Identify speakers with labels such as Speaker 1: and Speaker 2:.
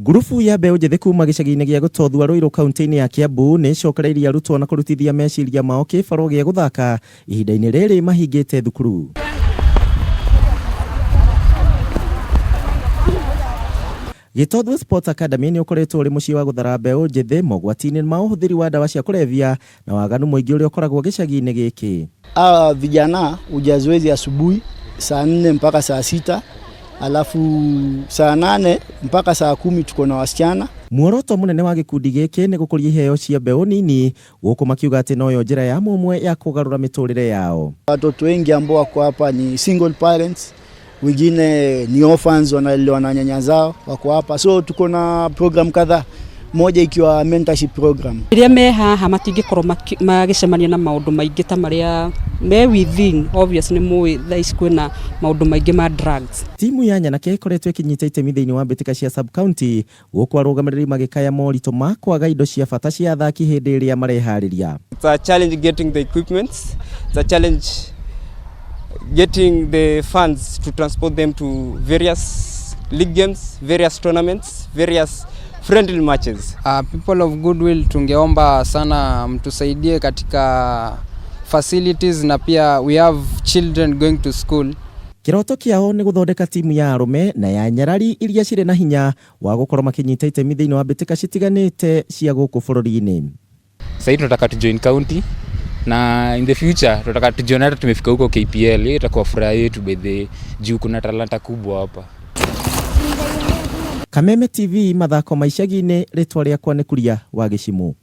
Speaker 1: Ngurubu ya mbeũ njĩthĩ kuuma gĩcagi-inĩ gĩa Gitothua Ruiru kaunti-ini ya Kiambu nĩ cokereirie arutwo na kũrutithia meciria mao kĩbaro gĩa gũthaka ihinda-inĩ rĩrĩ mahingĩte thukuru. Gitothua Football Academy nĩ ũkoretwo ũrĩ mũciĩ wa gũthara mbeũ njĩthĩ mogwati-inĩ ma ũhũthĩri wa ndawa cia kũrebia na waganu mũingĩ ũrĩa ũkoragwo gĩcagi-inĩ gĩkĩ.
Speaker 2: Vijana huja zoezi asubuhi saa 4 mpaka saa 6. Alafu saa 8 mpaka saa 10 tuko na wasichana.
Speaker 1: Muoroto munene wa gikundi gĩkĩ nĩ gũkũria iheo cia mbeũ nini, gũkũ makiuga atĩ noyo njĩra ya mũmwe ya kũgarũra mĩtũrĩre yao.
Speaker 2: Watoto wengi ambao wako hapa ni single parents, wengine ni orphans wanalelewa na nyanya zao wako hapa. So tuko na program kadhaa, moja ikiwa mentorship program.
Speaker 3: Iria me haha matingĩkorwo magĩcemania na maũndũ maingĩ ta marĩa me within, obviously nĩ thaici kwĩna maũndũ maingĩ ma drugs.
Speaker 1: Timu ya anake ĩkoretwo ĩkĩnyita itemi thĩinĩ wa mbĩtĩka cia sub county, gũkũ arũgamĩrĩri magĩkaya moritũ ma kwaga indo cia bata cia athaki hĩndĩ ĩrĩa mareharĩria.
Speaker 4: It's a challenge getting the equipment. It's a challenge getting the funds to transport them to various league games, various tournaments, various friendly matches.
Speaker 5: People of goodwill tungeomba sana mtusaidie katika facilities, na pia we have children going to school.
Speaker 1: Kiroto kiao nĩ gũthondeka timu ya arũme na ya nyarari iria cirĩ na hinya wa gũkorwo makĩnyita itemi thĩinĩ wa mbĩtĩka citiganĩte cia gũkũ bũrũri-inĩ.
Speaker 6: Sasa tunataka tu join county na in the future tunataka tujione hata tumefika huko KPL. Itakuwa furaha yetu bedhe juu kuna talanta kubwa hapa. Kameme TV Mathako maicagi-inĩ, rĩtwa rĩakwa nĩ Kuria wa Gichimu.